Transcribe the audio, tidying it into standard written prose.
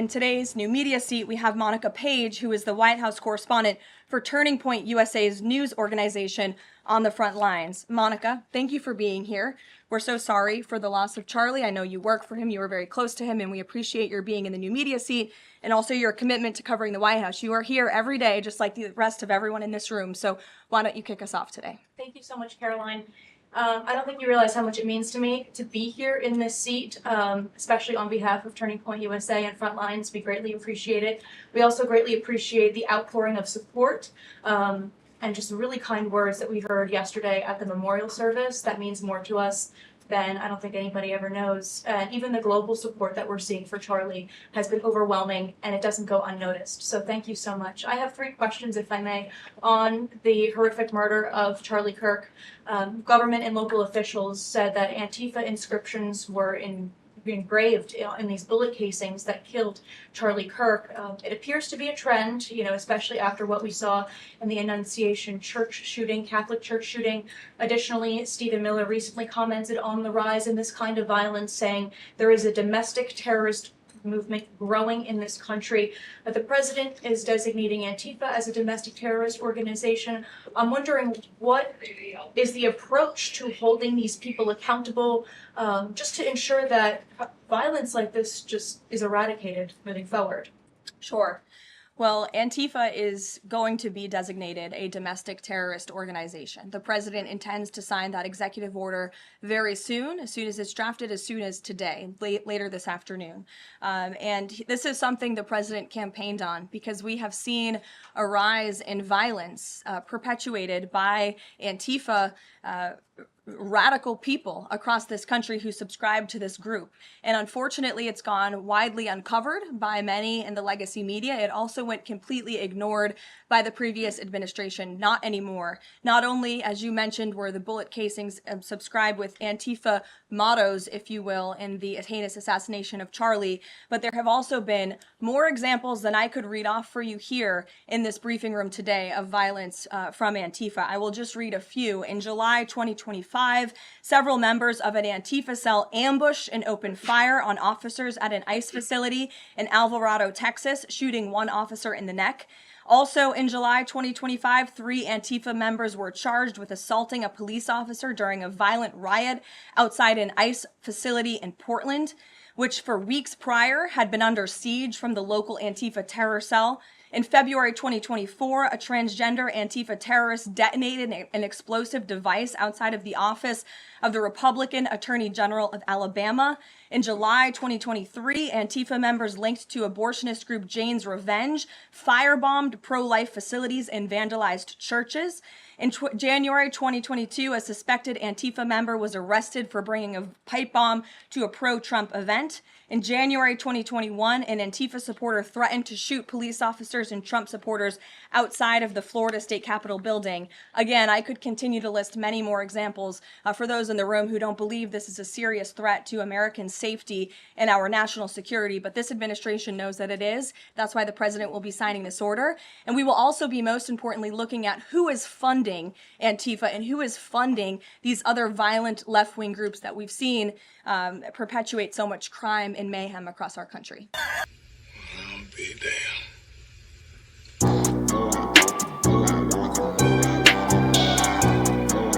in today's new media seat, we have Monica Page, who is the White House correspondent for Turning Point USA's news organization on the front lines. Monica, thank you for being here. We're so sorry for the loss of Charlie. I know you work for him, you were very close to him, and we appreciate your being in the new media seat and also your commitment to covering the White House. You are here every day, just like the rest of everyone in this room. So why don't you kick us off today? Thank you so much, Caroline. I don't think you realize how much it means to me to be here in this seat, especially on behalf of Turning Point USA and Frontlines. We greatly appreciate it. We also greatly appreciate the outpouring of support and just really kind words that we heard yesterday at the memorial service. That means more to us than I don't think anybody ever knows. And even the global support that we're seeing for Charlie has been overwhelming, and it doesn't go unnoticed. So thank you so much. I have 3 questions, if I may, on the horrific murder of Charlie Kirk. Government and local officials said that Antifa inscriptions were engraved in these bullet casings that killed Charlie Kirk. It appears to be a trend, especially after what we saw in the Annunciation church shooting, Catholic church shooting. Additionally, Stephen Miller recently commented on the rise in this kind of violence, saying there is a domestic terrorist movement growing in this country. The president is designating Antifa as a domestic terrorist organization. I'm wondering, what is the approach to holding these people accountable, just to ensure that violence like this just is eradicated moving forward? Sure. Well, Antifa is going to be designated a domestic terrorist organization. The president intends to sign that executive order very soon as it's drafted, as soon as today, later this afternoon. And this is something the president campaigned on because we have seen a rise in violence perpetuated by Antifa radical people across this country who subscribe to this group. And unfortunately, it's gone widely uncovered by many in the legacy media. It also went completely ignored by the previous administration. Not anymore. Not only, as you mentioned, were the bullet casings subscribed with Antifa mottos, if you will, in the heinous assassination of Charlie, but there have also been more examples than I could read off for you here in this briefing room today of violence from Antifa. I will just read a few. In July 2025, several members of an Antifa cell ambushed and opened fire on officers at an ICE facility in Alvarado, Texas, shooting 1 officer in the neck. Also in July 2025, 3 Antifa members were charged with assaulting a police officer during a violent riot outside an ICE facility in Portland, which for weeks prior had been under siege from the local Antifa terror cell. In February 2024, a transgender Antifa terrorist detonated an explosive device outside of the office of the Republican Attorney General of Alabama. In July 2023, Antifa members linked to abortionist group Jane's Revenge firebombed pro-life facilities and vandalized churches. In January 2022, a suspected Antifa member was arrested for bringing a pipe bomb to a pro-Trump event. In January 2021, an Antifa supporter threatened to shoot police officers and Trump supporters outside of the Florida State Capitol building. Again, I could continue to list many more examples for those in the room who don't believe this is a serious threat to American safety and our national security, but this administration knows that it is. That's why the president will be signing this order. And we will also be, most importantly, looking at who is funding Antifa and who is funding these other violent left-wing groups that we've seen perpetuate so much crime and mayhem across our country. I'll be damned.